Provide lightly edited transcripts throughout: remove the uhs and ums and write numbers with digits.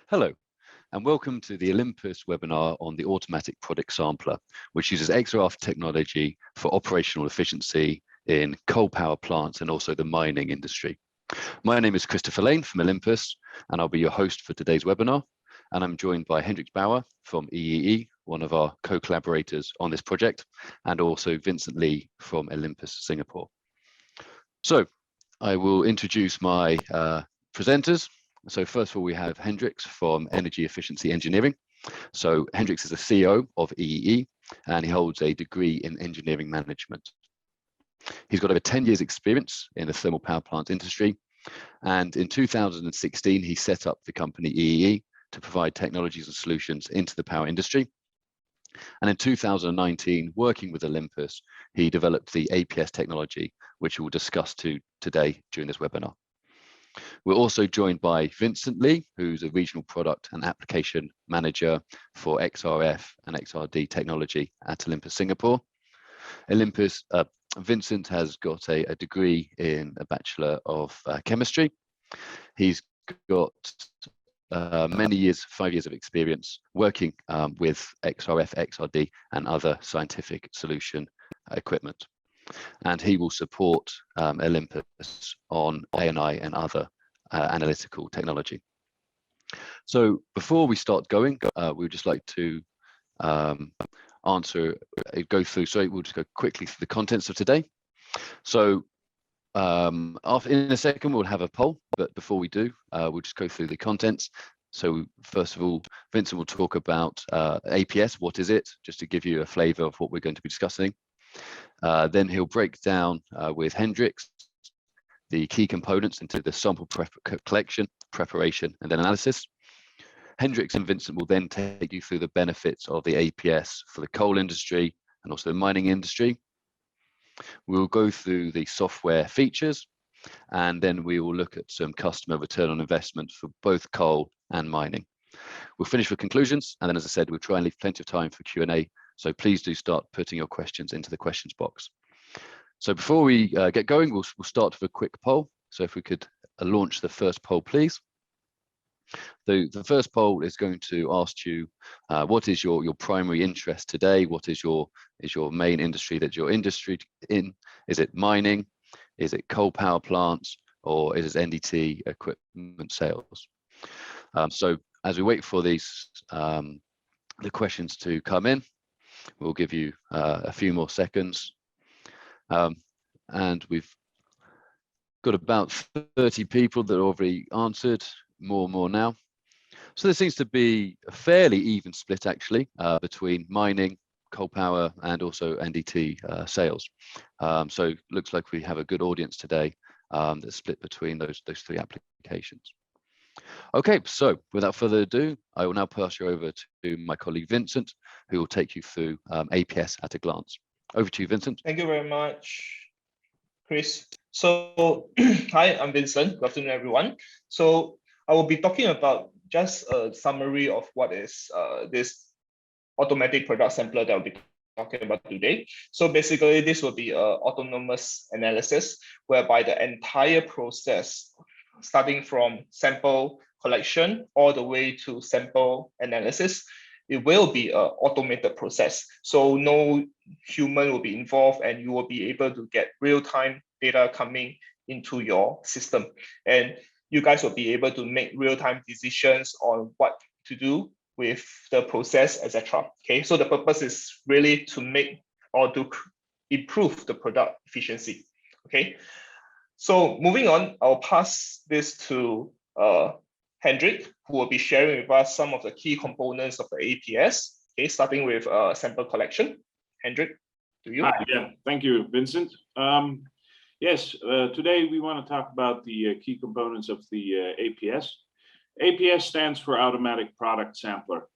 Hello, and welcome to the Olympus webinar on the automatic product sampler, which uses XRF technology for operational efficiency in coal power plants and also the mining industry. My name is Christopher Lane from Olympus, and I'll be your host for today's webinar. And I'm joined by Hendrik Bauer from EEE, one of our co-collaborators on this project, and also Vincent Lee from Olympus Singapore. So I will introduce my presenters. So first of all, we have Hendrix from Energy Efficiency Engineering. So Hendrix is the CEO of EEE, and he holds a degree in engineering management. He's got over 10 years experience in the thermal power plant industry. And in 2016, he set up the company EEE to provide technologies and solutions into the power industry. And in 2019, working with Olympus, he developed the APS technology, which we'll discuss today during this webinar. We're also joined by Vincent Lee, who's a regional product and application manager for XRF and XRD technology at Olympus Singapore. Vincent has got a degree in a Bachelor of Chemistry. He's got many years, 5 years of experience working with XRF, XRD and other scientific solution equipment. And he will support Olympus on ANI and other analytical technology. So before we start going, we would just like to we'll just go quickly through the contents of today. So in a second, we'll have a poll, but before we do, we'll just go through the contents. So first of all, Vincent will talk about APS, what is it, just to give you a flavor of what we're going to be discussing. Then he'll break down with Hendrix the key components into the sample collection, preparation, and then analysis. Hendrix and Vincent will then take you through the benefits of the APS for the coal industry and also the mining industry. We'll go through the software features, and then we will look at some customer return on investment for both coal and mining. We'll finish with conclusions, and then, as I said, we'll try and leave plenty of time for Q&A. So please do start putting your questions into the questions box. So before we get going, we'll start with a quick poll. So if we could launch the first poll, please. The first poll is going to ask you, what is your primary interest today? What is your main industry that you're interested in? Is it mining? Is it coal power plants? Or is it NDT equipment sales? So as we wait for the questions to come in, we'll give you a few more seconds. And we've got about 30 people that already answered, more and more now. So there seems to be a fairly even split actually between mining, coal power and also NDT sales. So it looks like we have a good audience today that's split between those three applications. Okay, so without further ado, I will now pass you over to my colleague Vincent, who will take you through APS at a glance. Over to you, Vincent. Thank you very much, Chris. So, hi, I'm Vincent. Good afternoon, everyone. So I will be talking about just a summary of what is this automatic product sampler that I'll be talking about today. So basically, this will be an autonomous analysis whereby the entire process, starting from sample collection all the way to sample analysis, it will be an automated process. So no human will be involved, and you will be able to get real-time data coming into your system. And you guys will be able to make real-time decisions on what to do with the process, etc. Okay, so the purpose is really to make or to improve the product efficiency. Okay, so moving on, I'll pass this to Hendrik, who will be sharing with us some of the key components of the APS. Okay, starting with sample collection. Hendrik, to you. Yeah, thank you, Vincent. Yes, today we want to talk about the key components of the APS. APS stands for Automatic Product Sampler.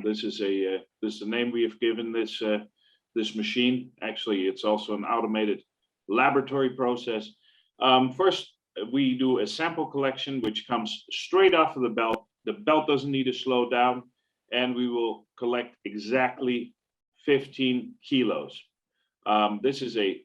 This is the name we have given this machine. Actually, it's also an automated laboratory process. First, we do a sample collection, which comes straight off of the belt. The belt doesn't need to slow down, and we will collect exactly 15 kilos. This is a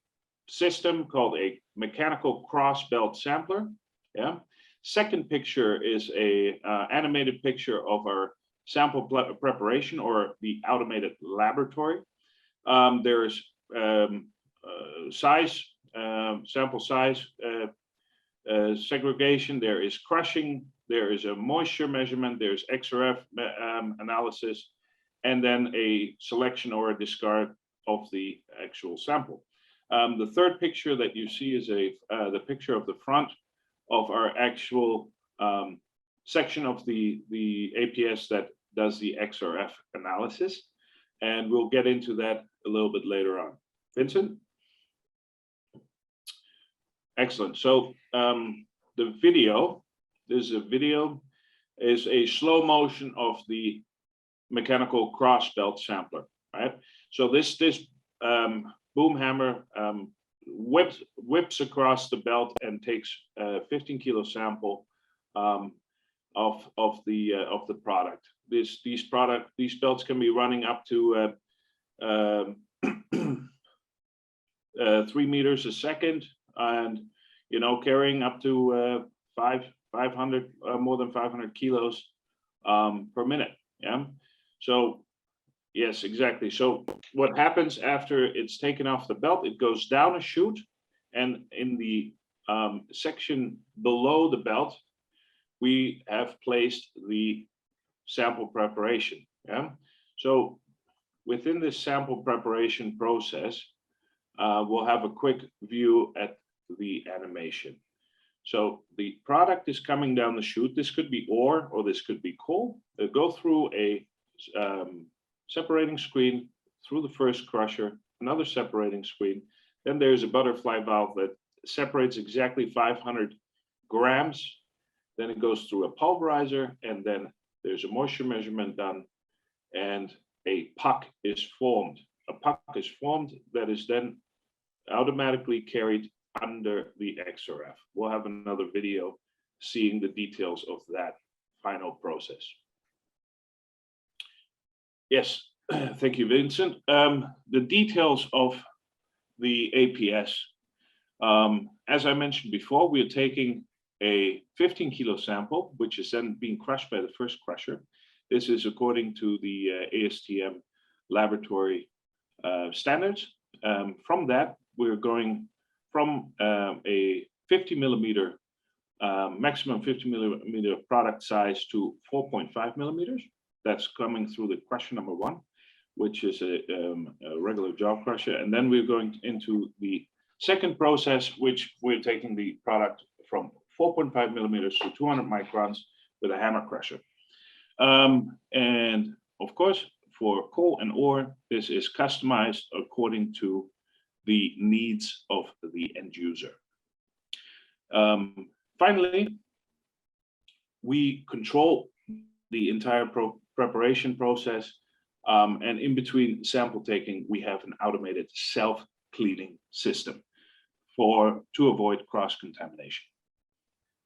system called a mechanical cross belt sampler. Yeah, Second picture is a animated picture of our sample preparation or the automated laboratory. There's size, sample size segregation, there is crushing, there is a moisture measurement, there's XRF analysis, and then a selection or a discard of the actual sample. The third picture that you see is the picture of the front of our actual section of the APS that does the XRF analysis. And we'll get into that a little bit later on. Vincent? Excellent. So the video, is a slow motion of the mechanical cross belt sampler, right? So this boom hammer whips across the belt and takes a 15 kilo sample of the product. These belts can be running up to 3 meters a second, and carrying up to 500 more than 500 kilos per minute. Yeah. So yes, exactly. So what happens after it's taken off the belt? It goes down a chute, and in the section below the belt, we have placed the sample preparation. Yeah. So within this sample preparation process, we'll have a quick view at the animation. So the product is coming down the chute. This could be ore or this could be coal. They'll go through a separating screen, through the first crusher, another separating screen. Then there's a butterfly valve that separates exactly 500 grams. Then it goes through a pulverizer, and then there's a moisture measurement done, and a puck is formed. A puck is formed that is then automatically carried under the XRF. We'll have another video seeing the details of that final process. Yes, thank you, Vincent. The details of the APS, as I mentioned before, we are taking a 15 kilo sample, which is then being crushed by the first crusher. This is according to the ASTM laboratory standards. From that, we're going from a 50 millimeter, maximum 50 millimeter product size to 4.5 millimeters. That's coming through the crusher number 1, which is a regular jaw crusher. And then we're going into the second process, which we're taking the product from 4.5 millimeters to 200 microns with a hammer crusher. And of course, for coal and ore, this is customized according to the needs of the end user. Finally, we control the entire preparation process, and in between sample taking, we have an automated self-cleaning system to avoid cross-contamination.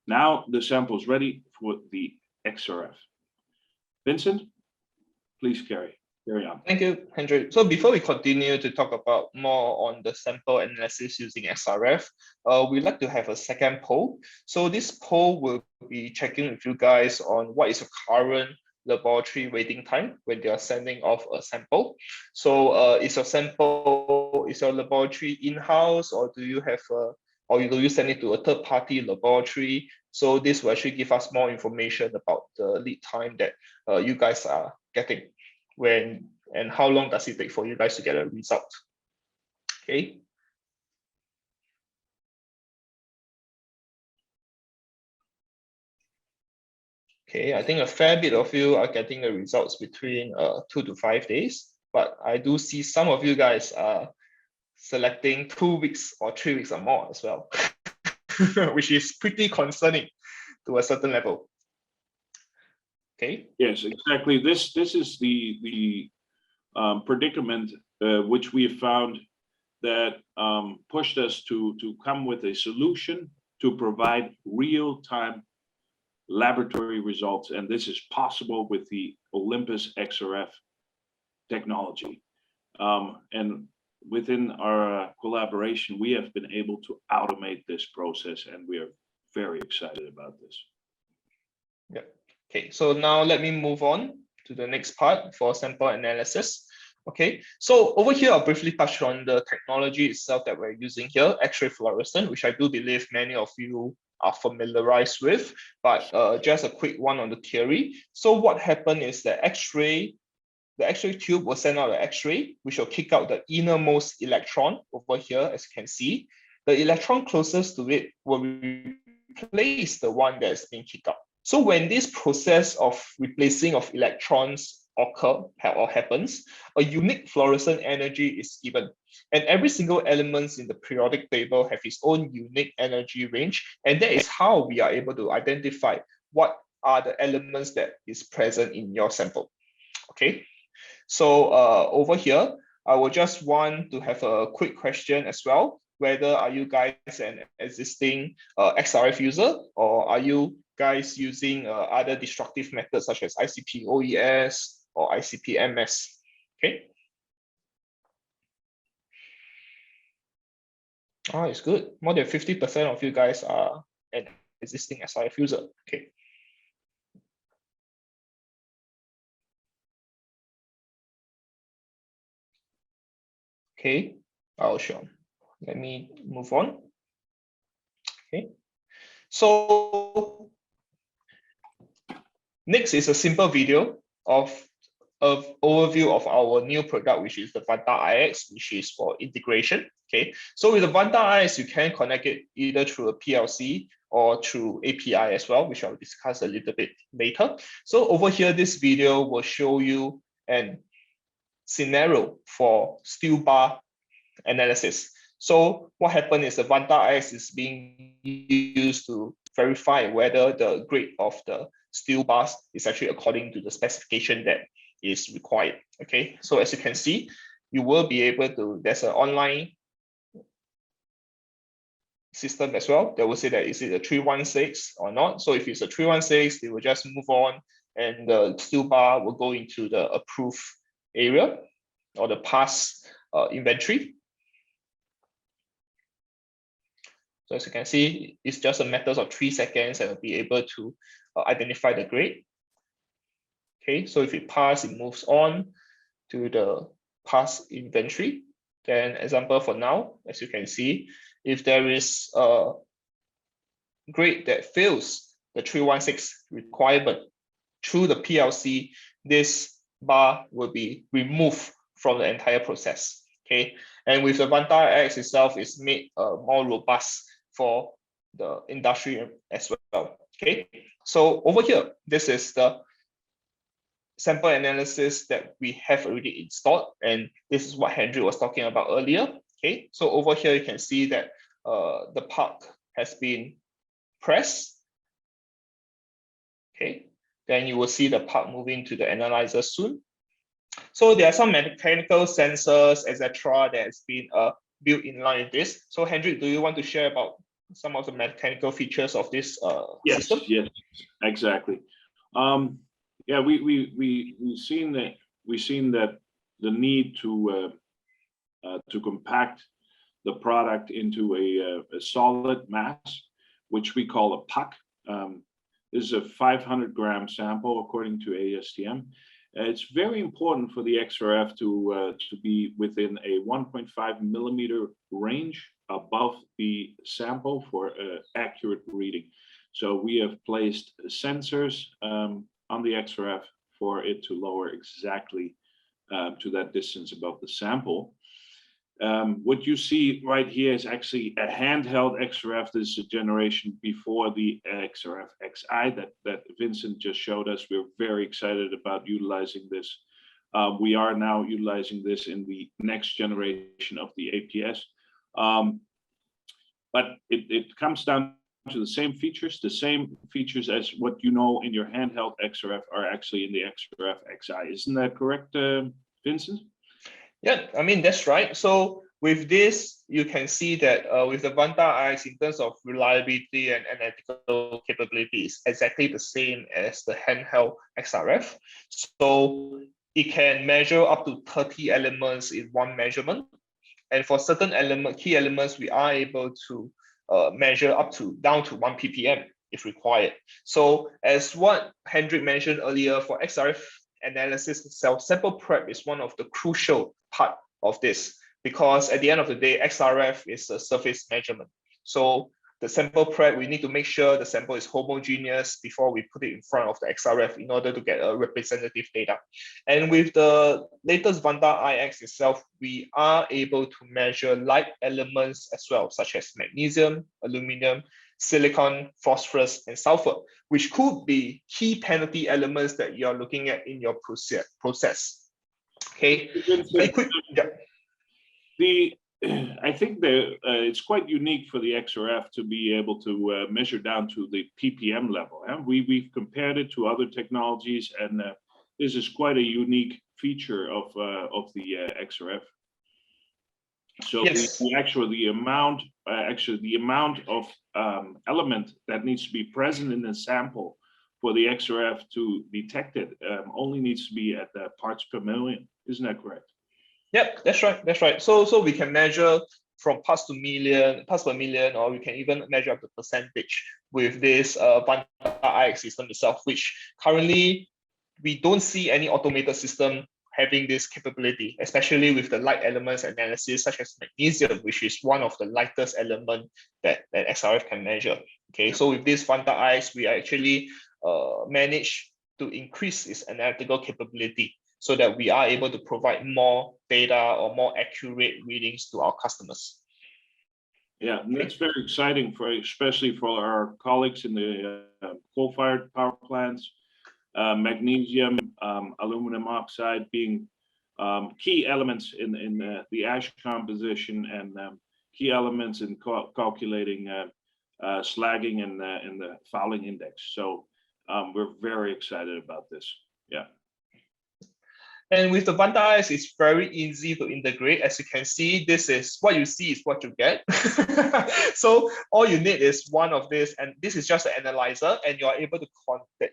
Now the sample is ready for the XRF. Vincent, please carry on. Thank you, Hendrik. So before we continue to talk about more on the sample analysis using XRF, we'd like to have a second poll. So this poll will be checking with you guys on what is your current laboratory waiting time when they are sending off a sample. So is your laboratory in-house, or do you have or do you send it to a third-party laboratory? So this will actually give us more information about the lead time that you guys are getting, and how long does it take for you guys to get a result. Okay. Okay, I think a fair bit of you are getting the results between 2 to 5 days, but I do see some of you guys are selecting 2 weeks or 3 weeks or more as well, which is pretty concerning to a certain level. Okay. Yes, exactly. This is the predicament which we have found that pushed us to come with a solution to provide real-time laboratory results, and this is possible with the Olympus XRF technology. And within our collaboration, we have been able to automate this process, and we are very excited about this. Yeah. Okay, so now let me move on to the next part for sample analysis. Okay, so over here, I'll briefly touch on the technology itself that we're using here, X-ray fluorescence, which I do believe many of you are familiarized with, but just a quick one on the theory. So what happened is the X-ray tube will send out an X-ray, which will kick out the innermost electron over here, as you can see. The electron closest to it will replace the one that's being kicked out. So when this process of replacing of electrons happens, a unique fluorescent energy is given. And every single element in the periodic table have its own unique energy range. And that is how we are able to identify what are the elements that is present in your sample. Okay, so over here, I will just want to have a quick question as well. Whether are you guys an existing XRF user, or are you guys using other destructive methods such as ICP OES or ICP MS? Okay. Oh, it's good. More than 50% of you guys are an existing XRF user. Okay. Okay, I'll show. Let me move on. Okay, so next is a simple video of overview of our new product, which is the Vanta IX, which is for integration. Okay, so with the Vanta IX, you can connect it either through a PLC or through API as well, which I'll discuss a little bit later. So over here, this video will show you an scenario for steel bar analysis. So what happened is the Vanta IX is being used to verify whether the grade of the steel bars is actually according to the specification that is required. Okay, so as you can see, you will be able to, there's an online system as well that will say that is it a 316 or not. So if it's a 316, they will just move on and the steel bar will go into the approved area or the pass inventory. So as you can see, it's just a matter of 3 seconds and will be able to identify the grade. Okay, so if it passes, it moves on to the pass inventory. Then example for now, as you can see, if there is a grade that fails the 316 requirement through the PLC, this bar will be removed from the entire process. Okay, and with the Vanta IX itself, is made more robust for the industry as well. Okay, so over here, this is the sample analysis that we have already installed, and this is what Hendrik was talking about earlier. Okay, so over here you can see that the part has been pressed. Okay, then you will see the part moving to the analyzer soon. So there are some mechanical sensors, etc., that has been built in line with this. So Hendrik, do you want to share about some of the mechanical features of this system? Yes, exactly. Yeah, we've seen that the need to compact the product into a solid mass, which we call a puck. This is a 500-gram sample according to ASTM. It's very important for the XRF to be within a 1.5 millimeter range above the sample for accurate reading. So we have placed sensors on the XRF for it to lower exactly to that distance above the sample. What you see right here is actually a handheld XRF. This is a generation before the XRF XI that Vincent just showed us. We're very excited about utilizing this. We are now utilizing this in the next generation of the APS. But it comes down to the same features as what you know in your handheld XRF are actually in the XRF XI. Isn't that correct, Vincent? Yeah, I mean, that's right. So with this, you can see that with the Vanta IX, in terms of reliability and analytical capabilities, exactly the same as the handheld XRF. So it can measure up to 30 elements in one measurement. And for certain key elements, we are able to measure down to 1 ppm if required. So as what Hendrik mentioned earlier, for XRF analysis itself, sample prep is one of the crucial part of this, because at the end of the day, XRF is a surface measurement. So the sample prep, we need to make sure the sample is homogeneous before we put it in front of the XRF in order to get a representative data. And with the latest Vanta IX itself, we are able to measure light elements as well, such as magnesium, aluminum, silicon, phosphorus, and sulfur, which could be key penalty elements that you're looking at in your process. Okay. I think that it's quite unique for the XRF to be able to measure down to the ppm level. We've compared it to other technologies, and this is quite a unique feature of the XRF. So yes. the amount of element that needs to be present in the sample for the XRF to detect it only needs to be at the parts per million. Isn't that correct? Yep, that's right. That's right. So we can measure from parts per million, or we can even measure up the percentage with this Vanta IX system itself, which currently we don't see any automated system having this capability, especially with the light elements analysis, such as magnesium, which is one of the lightest element that XRF can measure. Okay, so with this Vanta IX, we actually manage to increase its analytical capability, so that we are able to provide more data or more accurate readings to our customers. Yeah, and that's very exciting, especially for our colleagues in the coal-fired power plants. Magnesium, aluminum oxide being key elements in the ash composition, and key elements in calculating slagging and the fouling index. So we're very excited about this. Yeah. And with the Vanta IX, it's very easy to integrate. As you can see, this is what you see is what you get. So all you need is one of this, and this is just an analyzer, and you are able to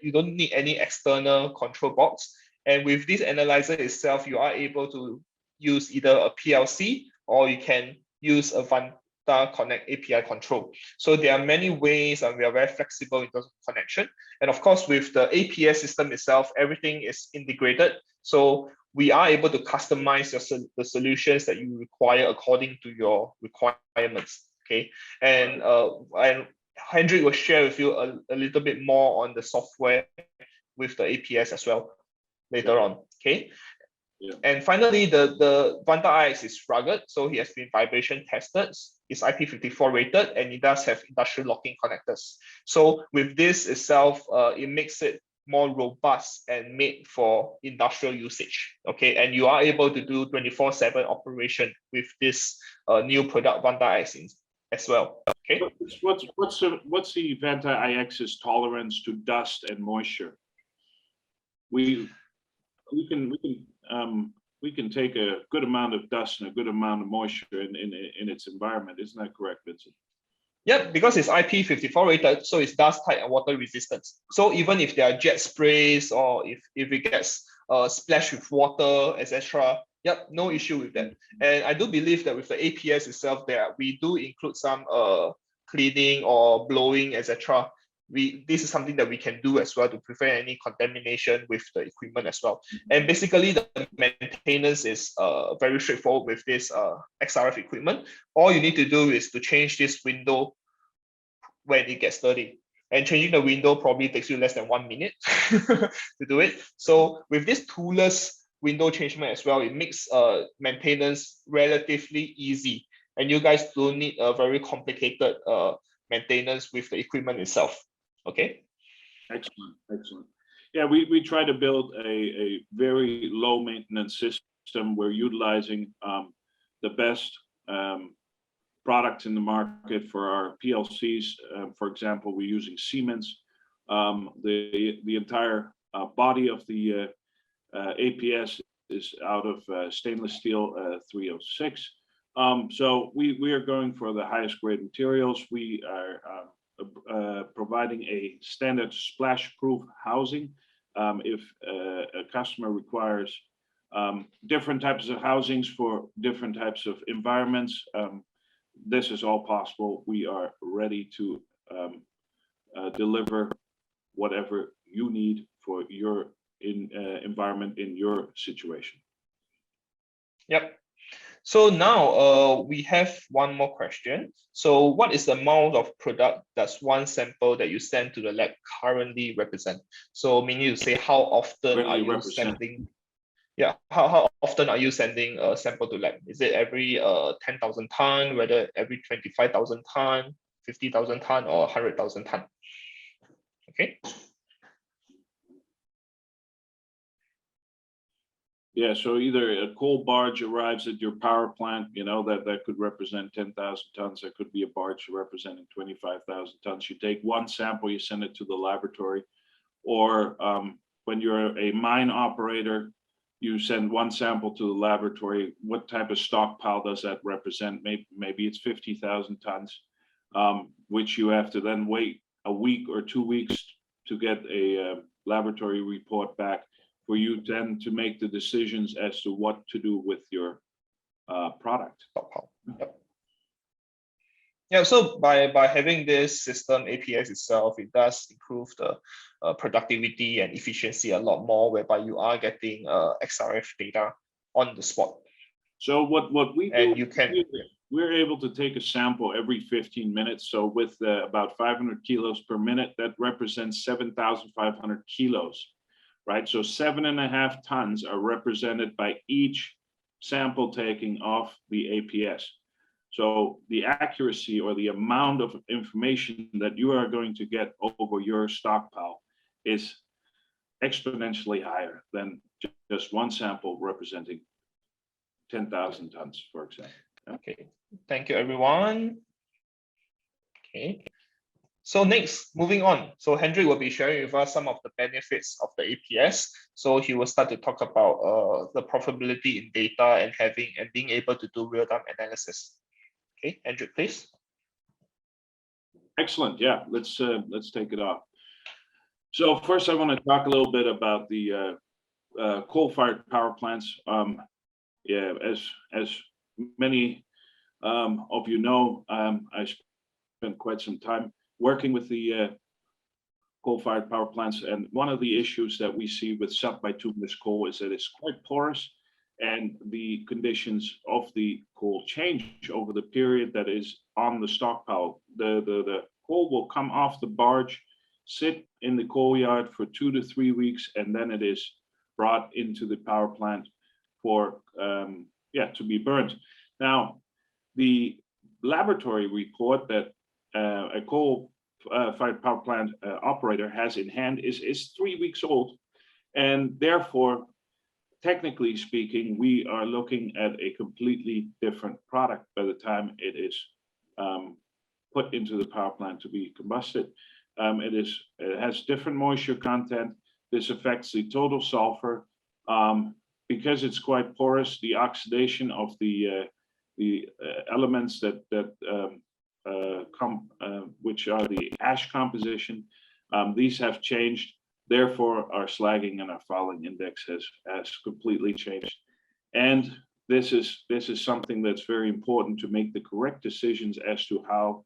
you don't need any external control box. And with this analyzer itself, you are able to use either a PLC, or you can use a Vanta Connect API control. So there are many ways, and we are very flexible in terms of connection. And of course, with the APS system itself, everything is integrated. So we are able to customize the solutions that you require according to your requirements. Okay, and Hendrik will share with you a little bit more on the software with the APS as well later on. Okay. Yeah. And finally, the Vanta IX is rugged, so it has been vibration tested. It's IP54 rated, and it does have industrial locking connectors. So with this itself, it makes it more robust and made for industrial usage. Okay, and you are able to do 24/7 operation with this new product Vanta IX as well. Okay. What's the Vanta IX's tolerance to dust and moisture? We can take a good amount of dust and a good amount of moisture in its environment. Isn't that correct, Vincent? Yeah, because it's IP54 rated, so it's dust tight and water resistant. So even if there are jet sprays, or if it gets splashed with water, etc., yep, no issue with that. And I do believe that with the APS itself, we do include some cleaning or blowing, etc. This is something that we can do as well to prevent any contamination with the equipment as well. And basically, the maintenance is very straightforward with this XRF equipment. All you need to do is to change this window when it gets dirty. And changing the window probably takes you less than 1 minute to do it. So with this toolless window changement as well, it makes maintenance relatively easy. And you guys don't need a very complicated maintenance with the equipment itself. Okay. Excellent, excellent. Yeah, we try to build a very low maintenance system. We're utilizing the best products in the market for our PLCs. For example, we're using Siemens. The entire body of the APS is out of stainless steel 306. So we are going for the highest grade materials. We are providing a standard splash-proof housing. If a customer requires different types of housings for different types of environments, this is all possible. We are ready to deliver whatever you need for your environment in your situation. Yep. So now we have one more question. So what is the amount of product does one sample that you send to the lab currently represent? So meaning to say, how often are you sending? Yeah, how often are you sending a sample to lab? Is it every 10,000 ton, whether every 25,000 ton, 50,000 ton, or 100,000 ton? Okay. Yeah, so either a coal barge arrives at your power plant, you know, that could represent 10,000 tons. There could be a barge representing 25,000 tons. You take one sample, you send it to the laboratory. Or when you're a mine operator, you send one sample to the laboratory. What type of stockpile does that represent? Maybe it's 50,000 tons, which you have to then wait a week or 2 weeks to get a laboratory report back, for you then to make the decisions as to what to do with your product. Yep. Yeah, so by having this system APS itself, it does improve the productivity and efficiency a lot more, whereby you are getting XRF data on the spot. So what we and do, you can we're able to take a sample every 15 minutes. So with about 500 kilos per minute, that represents 7,500 kilos. Right, so 7.5 tons are represented by each sample taking of the APS. So the accuracy or the amount of information that you are going to get over your stockpile is exponentially higher than just one sample representing 10,000 tons, for example. Okay, thank you, everyone. Okay. So next, moving on. So Hendrik will be sharing with us some of the benefits of the APS. So he will start to talk about the profitability in data and being able to do real-time analysis. Okay, Hendrik, please. Excellent. Yeah, let's take it off. So first, I want to talk a little bit about the coal-fired power plants. Yeah, as many of you know, I spent quite some time working with the coal-fired power plants, and one of the issues that we see with subbituminous coal is that it's quite porous, and the conditions of the coal change over the period that is on the stockpile. The coal will come off the barge, sit in the coal yard for 2 to 3 weeks, and then it is brought into the power plant for to be burnt. Now, the laboratory report that a coal-fired power plant operator has in hand is 3 weeks old, and therefore, technically speaking, we are looking at a completely different product by the time it is put into the power plant to be combusted. It has different moisture content. This affects the total sulfur. Because it's quite porous, the oxidation of the elements which are the ash composition, these have changed. Therefore, our slagging and our fouling index has completely changed. And this is something that's very important to make the correct decisions as to how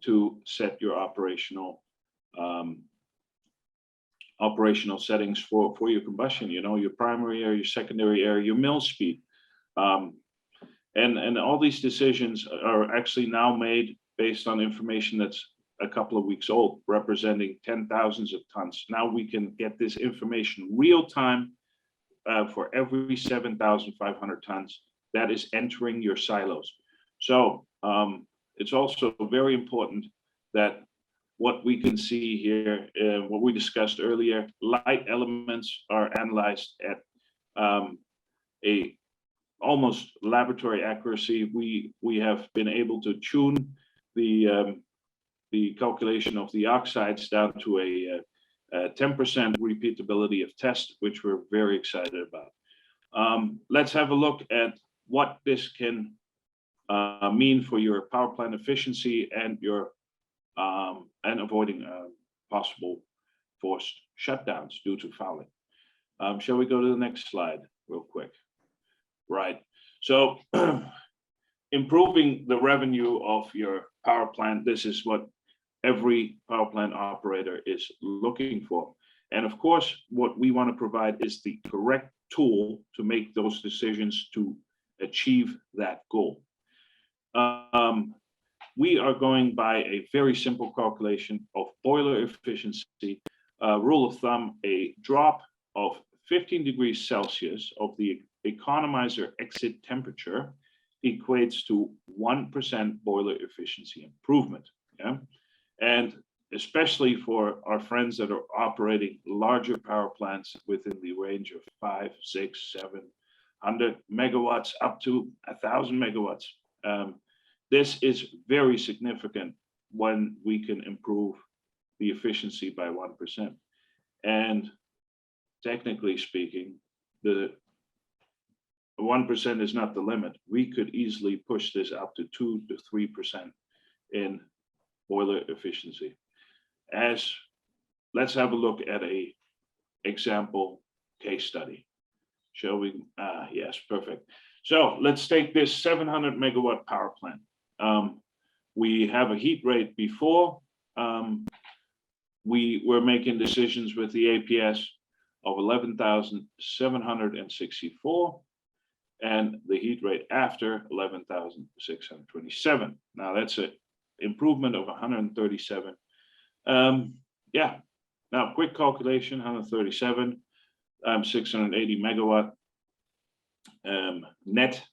to set your operational settings for your combustion. You know, your primary air, your secondary air, your mill speed, and all these decisions are actually now made based on information that's a couple of weeks old, representing 10,000s of tons. Now we can get this information real time for every 7,500 tons that is entering your silos. So it's also very important that what we can see here, what we discussed earlier, light elements are analyzed at a almost laboratory accuracy. We have been able to tune the calculation of the oxides down to a 10% repeatability of test, which we're very excited about. Let's have a look at what this can mean for your power plant efficiency and your and avoiding possible forced shutdowns due to fouling. Shall we go to the next slide real quick? Right. So improving the revenue of your power plant. This is what every power plant operator is looking for. And of course, what we want to provide is the correct tool to make those decisions to achieve that goal. We are going by a very simple calculation of boiler efficiency. Rule of thumb, a drop of 15 degrees Celsius of the economizer exit temperature equates to 1% boiler efficiency improvement. Yeah? And especially for our friends that are operating larger power plants within the range of 5, 6, 700 megawatts up to 1,000 megawatts. This is very significant when we can improve the efficiency by 1%. And technically speaking, the 1% is not the limit. We could easily push this up to 2 to 3% in boiler efficiency. Let's have a look at a example case study. Shall we? Yes, perfect. So let's take this 700 megawatt power plant. We have a heat rate before. We were making decisions with the APS of 11,764 and the heat rate after 11,627. Now that's an improvement of 137. Yeah, now quick calculation, 137, 680 megawatt net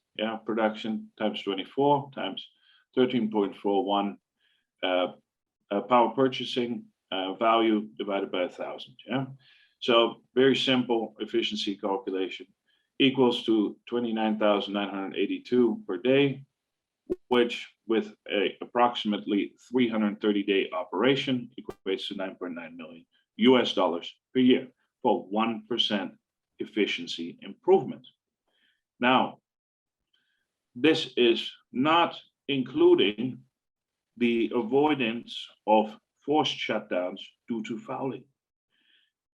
production times 24 times 13.41 power purchasing value divided by 1,000. Yeah, so very simple efficiency calculation equals to 29,982 per day, which with a approximately 330-day operation equates to $9.9 million per year for 1% efficiency improvement. Now, this is not including the avoidance of forced shutdowns due to fouling.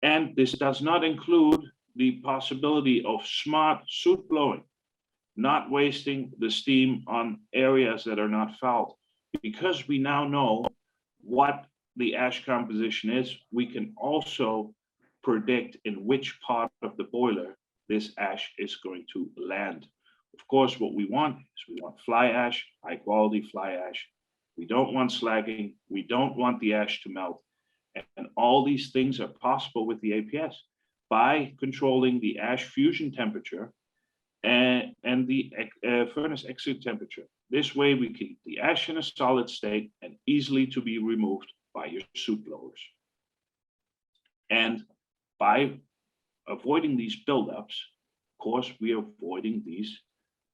And this does not include the possibility of smart soot blowing, not wasting the steam on areas that are not fouled. Because we now know what the ash composition is, we can also predict in which part of the boiler this ash is going to land. Of course, what we want is we want fly ash, high quality fly ash. We don't want slagging. We don't want the ash to melt. And all these things are possible with the APS by controlling the ash fusion temperature and the furnace exit temperature. This way we keep the ash in a solid state and easily to be removed by your soot blowers. And by avoiding these buildups, of course, we are avoiding these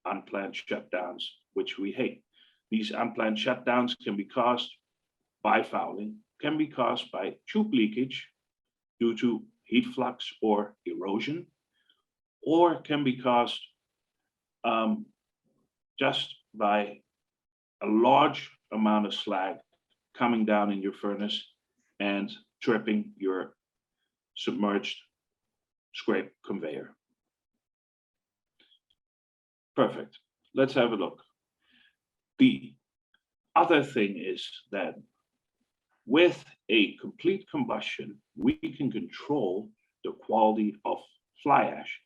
unplanned shutdowns, which we hate. These unplanned shutdowns can be caused by fouling, can be caused by tube leakage due to heat flux or erosion, or can be caused just by a large amount of slag coming down in your furnace and tripping your submerged scrape conveyor. Perfect. Let's have a look. The other thing is that with a complete combustion, we can control the quality of fly ash.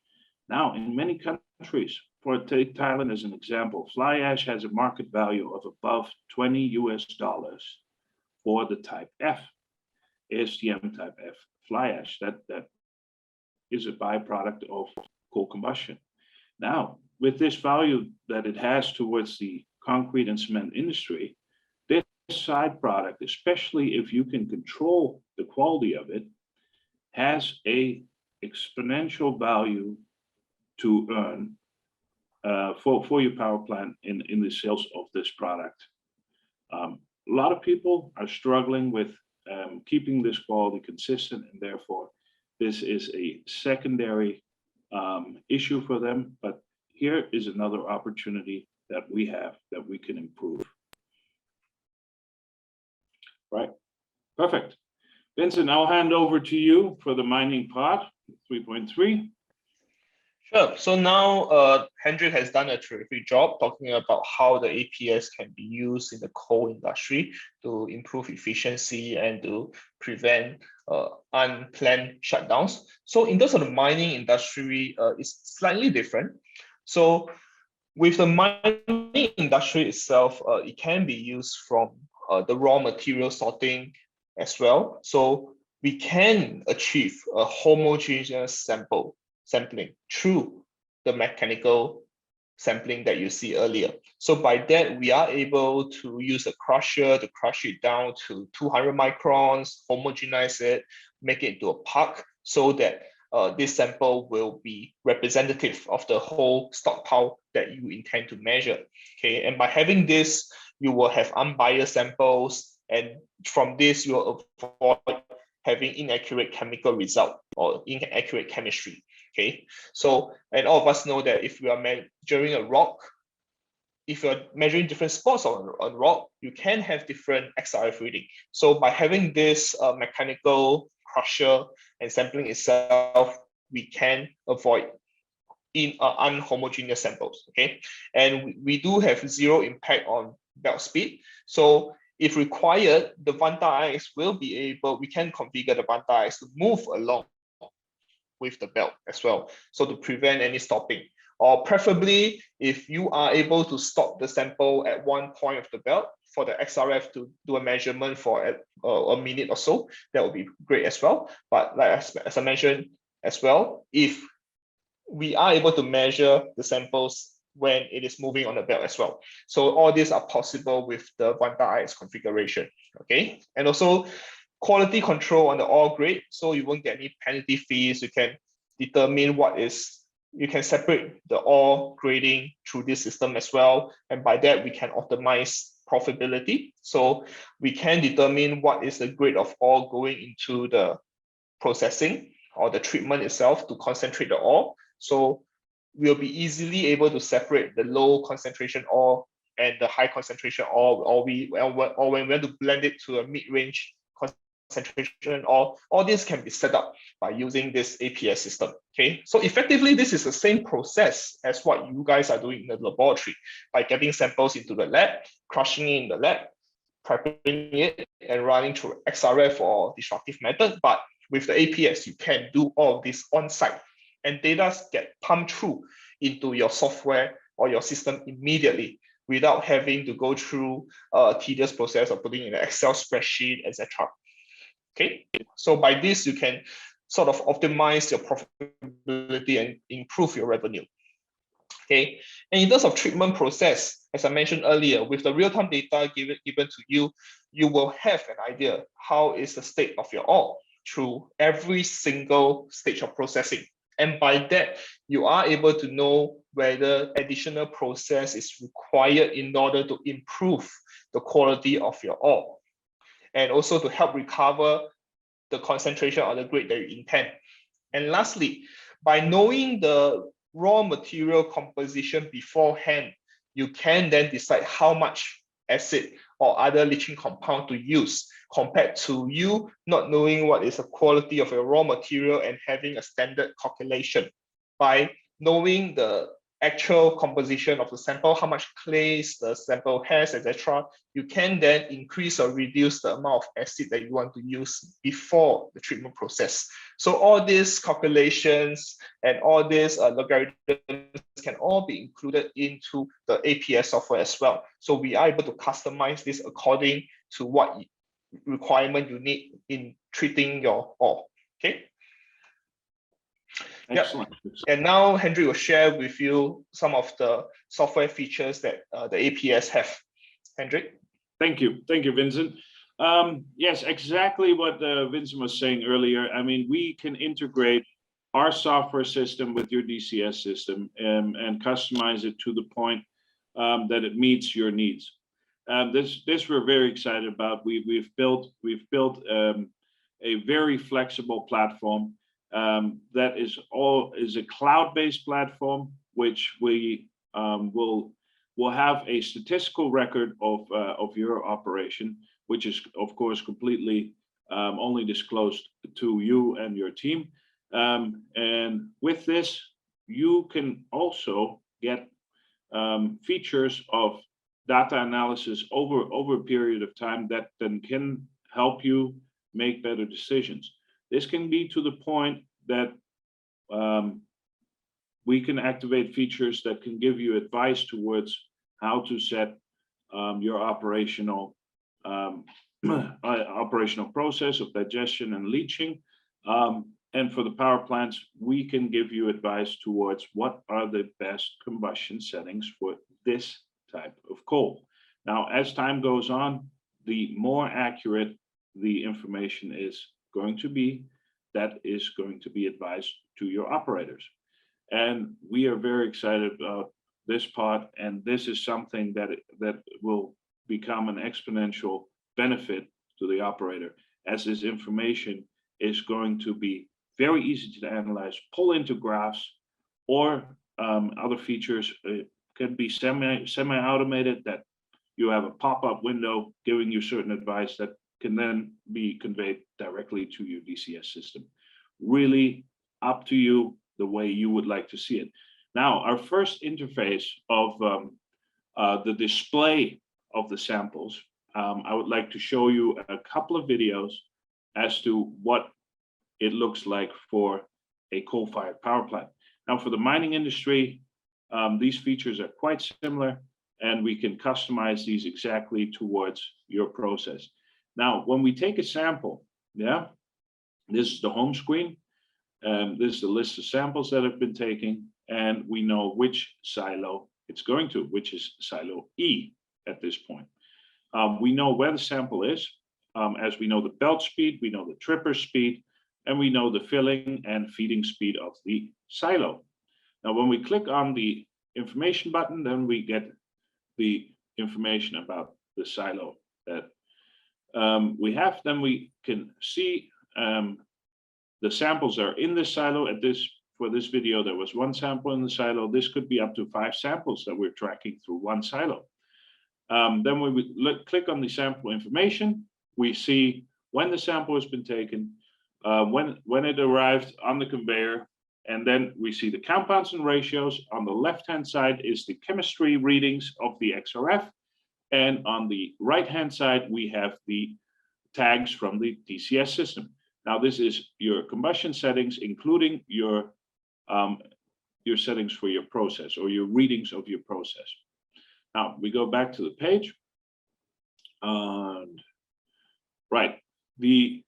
Now, in many countries, for take Thailand as an example, fly ash has a market value of above $20 for the type F, ASTM type F fly ash. That is a byproduct of coal combustion. Now, with this value that it has towards the concrete and cement industry, this side product, especially if you can control the quality of it, has a exponential value to earn for your power plant in the sales of this product. A lot of people are struggling with keeping this quality consistent, and therefore this is a secondary issue for them. But here is another opportunity that we have that we can improve. Right, perfect. Vincent, I'll hand over to you for the mining part, 3.3. Sure. So now Hendrik has done a terrific job talking about how the APS can be used in the coal industry to improve efficiency and to prevent unplanned shutdowns. So in terms of the mining industry, it's slightly different. So with the mining industry itself, it can be used from the raw material sorting as well. So we can achieve a homogeneous sampling through the mechanical sampling that you see earlier. So by that, we are able to use a crusher to crush it down to 200 microns, homogenize it, make it into a puck, so that this sample will be representative of the whole stockpile that you intend to measure. Okay, and by having this, you will have unbiased samples, and from this, you will avoid having inaccurate chemical result or inaccurate chemistry. Okay, so, and all of us know that if we are measuring a rock, if you're measuring different spots on rock, you can have different XRF reading. So by having this mechanical crusher and sampling itself, we can avoid unhomogeneous samples. Okay, and we do have zero impact on belt speed. So if required, the Vanta IX will be able, we can configure the Vanta IX to move along with the belt as well, so to prevent any stopping. Or preferably, if you are able to stop the sample at one point of the belt for the XRF to do a measurement for a minute or so, that would be great as well. But like as I mentioned as well, if we are able to measure the samples when it is moving on the belt as well. So all these are possible with the Vanta IX configuration. Okay, and also quality control on the ore grade, so you won't get any penalty fees. You can determine you can separate the ore grading through this system as well, and by that we can optimize profitability. So we can determine what is the grade of ore going into the processing or the treatment itself to concentrate the ore. So we'll be easily able to separate the low concentration ore and the high concentration ore, or when we want to blend it to a mid-range concentration, all this can be set up by using this APS system. Okay, so effectively, this is the same process as what you guys are doing in the laboratory by getting samples into the lab, crushing it in the lab, prepping it, and running through XRF or destructive method. But with the APS, you can do all of this on site, and data get pumped through into your software or your system immediately without having to go through a tedious process of putting in an Excel spreadsheet, etc. Okay, so by this, you can sort of optimize your profitability and improve your revenue. Okay, and in terms of treatment process, as I mentioned earlier, with the real-time data given to you, you will have an idea how is the state of your ore through every single stage of processing. And by that, you are able to know whether additional process is required in order to improve the quality of your ore, and also to help recover the concentration or the grade that you intend. And lastly, by knowing the raw material composition beforehand, you can then decide how much acid or other leaching compound to use, compared to you not knowing what is the quality of your raw material and having a standard calculation. By knowing the actual composition of the sample, how much clays the sample has, etc., you can then increase or reduce the amount of acid that you want to use before the treatment process. So all these calculations and all these logarithms can all be included into the APS software as well. So we are able to customize this according to what requirement you need in treating your ore. Okay. Excellent. Yep. And now Hendrik will share with you some of the software features that the APS have. Hendrik. Thank you, Vincent. Yes, exactly what Vincent was saying earlier. I mean, we can integrate our software system with your DCS system and customize it to the point that it meets your needs. This we're very excited about. We've built a very flexible platform that is a cloud-based platform, which we will have a statistical record of your operation, which is of course completely only disclosed to you and your team. And with this, you can also get features of data analysis over a period of time that then can help you make better decisions. This can be to the point that we can activate features that can give you advice towards how to set your operational process of digestion and leaching. And for the power plants, we can give you advice towards what are the best combustion settings for this type of coal. Now, as time goes on, the more accurate the information is going to be, that is going to be advised to your operators. And we are very excited about this part, and this is something that will become an exponential benefit to the operator, as this information is going to be very easy to analyze, pull into graphs, or other features can be semi-automated, that you have a pop-up window giving you certain advice that can then be conveyed directly to your DCS system. Really up to you the way you would like to see it. Now, our first interface of the display of the samples, I would like to show you a couple of videos as to what it looks like for a coal-fired power plant. Now, for the mining industry, these features are quite similar, and we can customize these exactly towards your process. Now, when we take a sample, this is the home screen. This is the list of samples that have been taken, and we know which silo it's going to, which is silo E at this point. We know where the sample is, as we know the belt speed, we know the tripper speed, and we know the filling and feeding speed of the silo. Now, when we click on the information button, then we get the information about the silo that we have. Then we can see the samples are in this silo. For this video, there was one sample in the silo. This could be up to 5 samples that we're tracking through one silo. Then when we click on the sample information, we see when the sample has been taken, when it arrived on the conveyor, and then we see the compounds and ratios. On the left-hand side is the chemistry readings of the XRF, and on the right-hand side, we have the tags from the DCS system. Now, this is your combustion settings, including your settings for your process, or your readings of your process. Now, we go back to the page. And right, the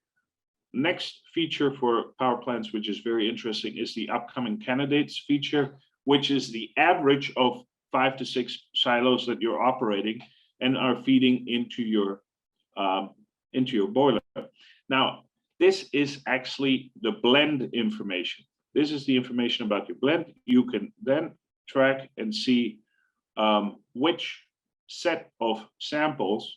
next feature for power plants, which is very interesting, is the upcoming candidates feature, which is the average of 5 to 6 silos that you're operating and are feeding into your boiler. Now, this is actually the blend information. This is the information about your blend. You can then track and see which set of samples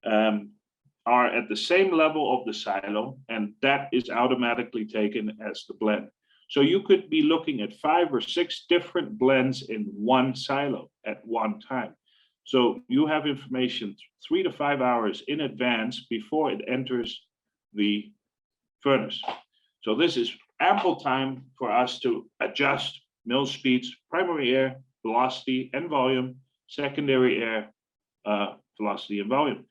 are at the same level of the silo, and that is automatically taken as the blend. So you could be looking at 5 or 6 different blends in one silo at one time. So you have information 3 to 5 hours in advance before it enters the furnace. So this is ample time for us to adjust mill speeds, primary air, velocity and volume, secondary air, velocity and volume,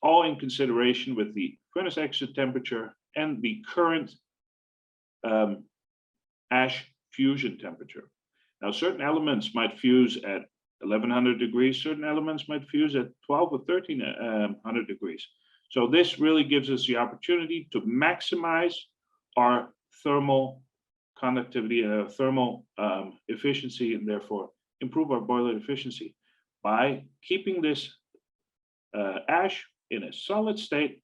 all in consideration with the furnace exit temperature and the current ash fusion temperature. Now, certain elements might fuse at 1100 degrees, certain elements might fuse at 12 or 1300 degrees. So this really gives us the opportunity to maximize our thermal conductivity and our thermal efficiency, and therefore improve our boiler efficiency by keeping this ash in a solid state,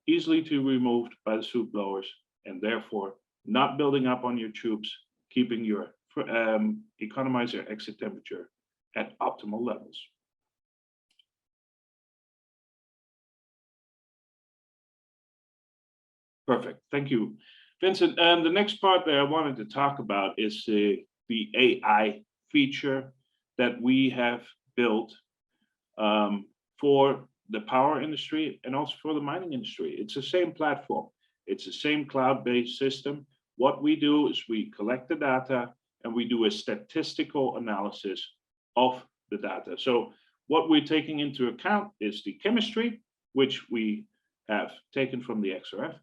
easily to be removed by the soot blowers, and therefore not building up on your tubes, keeping your economizer exit temperature at optimal levels. Perfect, thank you, Vincent. And the next part that I wanted to talk about is the AI feature that we have built for the power industry and also for the mining industry. It's the same platform. It's the same cloud-based system what we do is we collect the data and we do a statistical analysis of the data. So what we're taking into account is the chemistry, which we have taken from the XRF,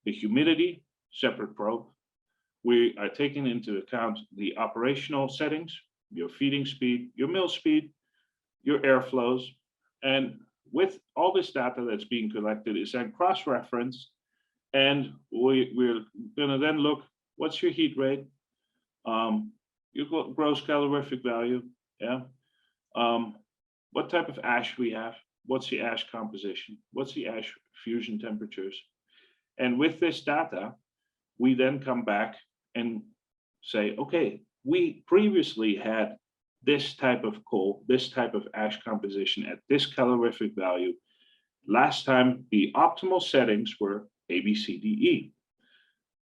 the humidity, separate probe. We are taking into account the operational settings, your feeding speed, your mill speed, your airflows, and with all this data that's being collected is then cross-referenced, and we're going to then look, what's your heat rate, your gross calorific value, yeah, what type of ash we have, what's the ash composition, what's the ash fusion temperatures, and with this data, we then come back and say, okay, we previously had this type of coal, this type of ash composition at this calorific value. Last time, the optimal settings were A, B, C, D, E.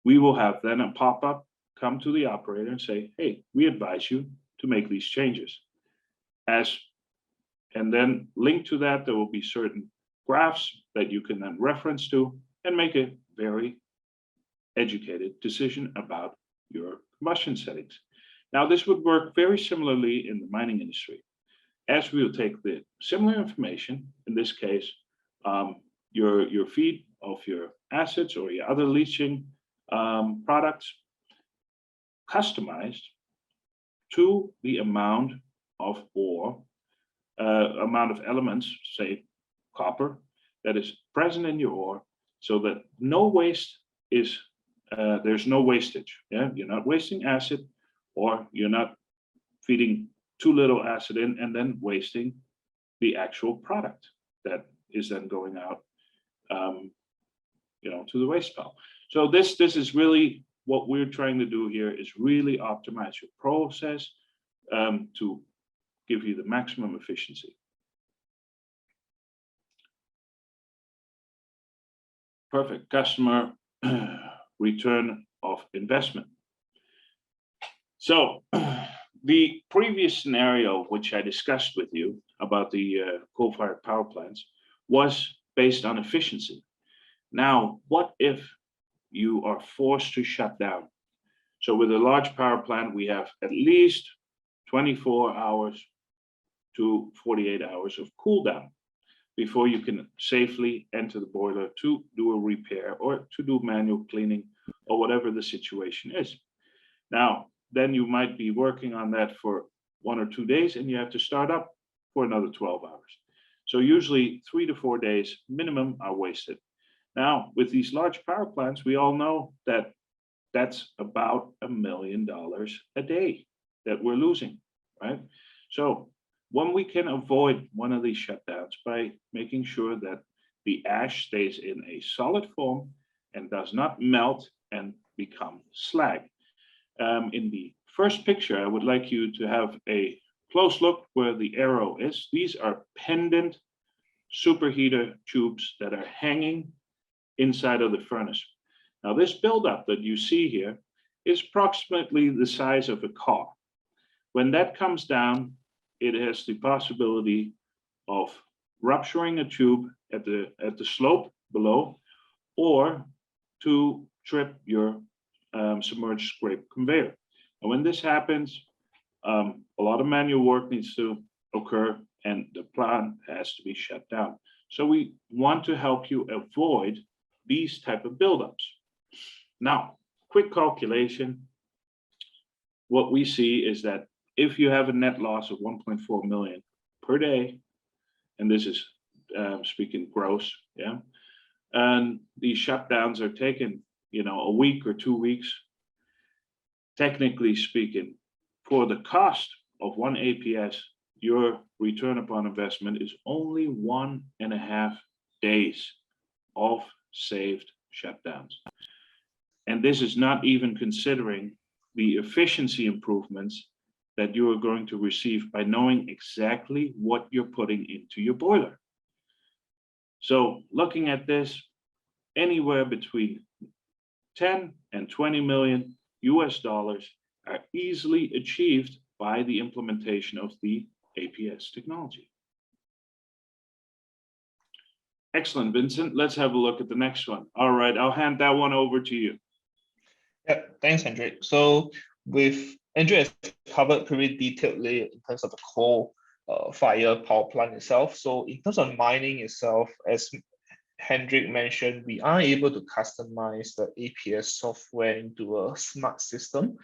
We will have then a pop-up come to the operator and say, hey, we advise you to make these changes. And then linked to that, there will be certain graphs that you can then reference to and make a very educated decision about your combustion settings. Now, this would work very similarly in the mining industry, as we will take the similar information, in this case, your feed of your acids or your other leaching products, customized to the amount of ore, amount of elements, say copper, that is present in your ore, so that no waste is, there's no wastage. Yeah, you're not wasting acid, or you're not feeding too little acid in and then wasting the actual product that is then going out, to the waste pile. So this is really what we're trying to do here, is really optimize your process to give you the maximum efficiency. Perfect. Customer return of investment. So the previous scenario, which I discussed with you about the coal-fired power plants, was based on efficiency. Now, what if you are forced to shut down? So with a large power plant, we have at least 24 hours to 48 hours of cool down before you can safely enter the boiler to do a repair or to do manual cleaning or whatever the situation is. Now, then you might be working on that for 1 or 2 days and you have to start up for another 12 hours. So usually 3 to 4 days minimum are wasted. Now, with these large power plants, we all know that that's about $1 million a day that we're losing, right? So when we can avoid one of these shutdowns by making sure that the ash stays in a solid form and does not melt and become slag. In the first picture, I would like you to have a close look where the arrow is. These are pendant superheater tubes that are hanging inside of the furnace. Now, this buildup that you see here is approximately the size of a car. When that comes down, it has the possibility of rupturing a tube at the slope below, or to trip your submerged scrape conveyor. And when this happens, a lot of manual work needs to occur and the plant has to be shut down. So we want to help you avoid these type of buildups. Now, quick calculation. What we see is that if you have a net loss of 1.4 million per day, and this is speaking gross, yeah, and these shutdowns are taken, a week or 2 weeks, technically speaking, for the cost of one APS, your return upon investment is only 1.5 days of saved shutdowns. And this is not even considering the efficiency improvements that you are going to receive by knowing exactly what you're putting into your boiler. So looking at this, anywhere between 10 and 20 million US dollars are easily achieved by the implementation of the APS technology. Excellent, Vincent. Let's have a look at the next one. All right, I'll hand that one over to you. Yeah, thanks, Hendrik. So with Andrew has covered pretty detailedly in terms of the coal fire power plant itself. So in terms of mining itself, as Hendrik mentioned, we are able to customize the APS software into a smart system,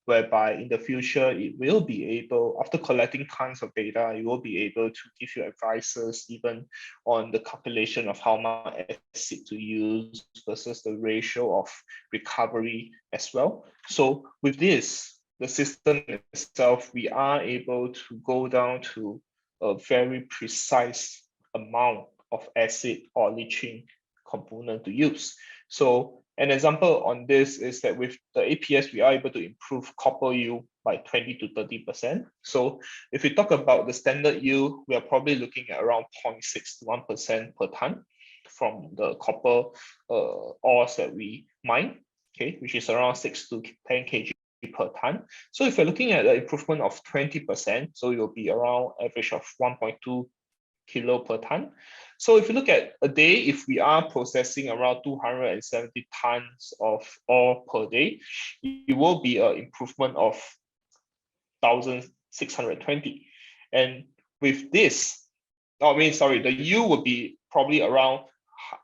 whereby in the future, it will be able, after collecting tons of data, it will be able to give you advices even on the calculation of how much acid to use versus the ratio of recovery as well. So with this, the system itself, we are able to go down to a very precise amount of acid or leaching component to use. So an example on this is that with the APS, we are able to improve copper yield by 20 to 30%. So if we talk about the standard yield, we are probably looking at around 0.6 to 1% per ton from the copper ores that we mine, okay, which is around 6 to 10 kg per ton. So if you're looking at the improvement of 20%, so it will be around average of 1.2 kilo per ton. So if you look at a day, if we are processing around 270 tons of ore per day, it will be an improvement of 1,620. And with this, the yield would be probably around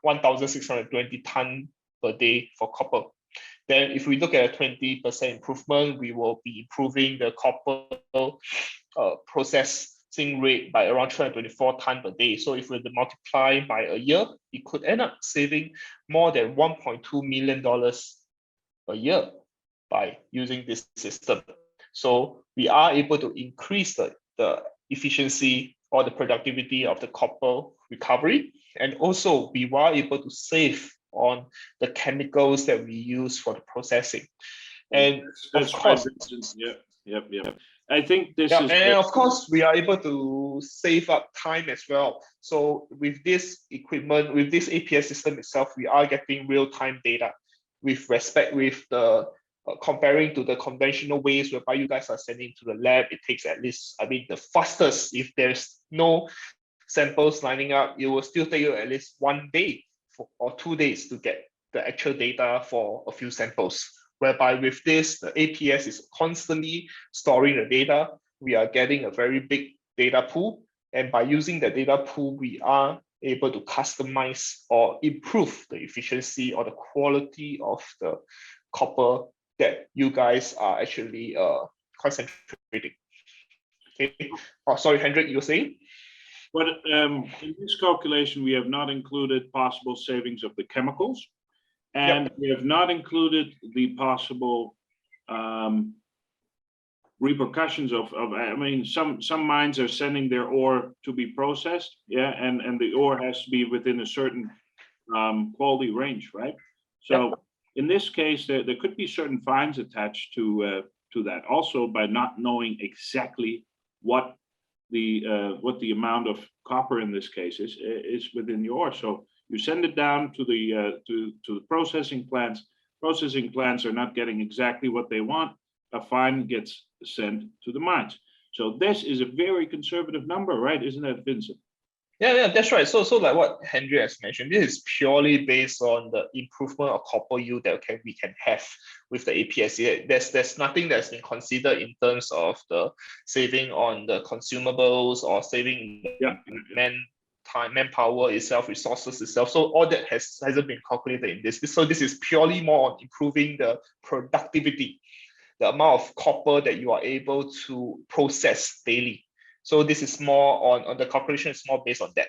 1,620 ton per day for copper. Then if we look at a 20% improvement, we will be improving the copper processing rate by around 324 ton per day. So if we multiply by a year, it could end up saving more than $1.2 million a year by using this system. So we are able to increase the efficiency or the productivity of the copper recovery. And also we were able to save on the chemicals that we use for the processing. And that's of course, right. Yep. I think this is, and of course we are able to save up time as well. So with this equipment, with this APS system itself, we are getting real-time data with respect with the comparing to the conventional ways whereby you guys are sending to the lab. It takes at least, the fastest, if there's no samples lining up, it will still take you at least 1 day or 2 days to get the actual data for a few samples. Whereby with this, the APS is constantly storing the data. We are getting a very big data pool. And by using the data pool, we are able to customize or improve the efficiency or the quality of the copper that you guys are actually concentrating. Okay. Oh, sorry, Hendrik, you were saying? But in this calculation, we have not included possible savings of the chemicals, and we have not included the possible repercussions of some mines are sending their ore to be processed, and the ore has to be within a certain quality range, right? So in this case, there could be certain fines attached to that, also by not knowing exactly what the amount of copper in this case is within the ore. So you send it down to the processing plants. Processing plants are not getting exactly what they want. A fine gets sent to the mines. So this is a very conservative number, right? Isn't that, Vincent? Yeah, that's right. So like what Henry has mentioned, this is purely based on the improvement of copper yield that we can have with the APS. There's nothing that's been considered in terms of the saving on the consumables or saving manpower itself, resources itself. So all that hasn't been calculated in this. So this is purely more on improving the productivity, the amount of copper that you are able to process daily. So this is more on the calculation is more based on that.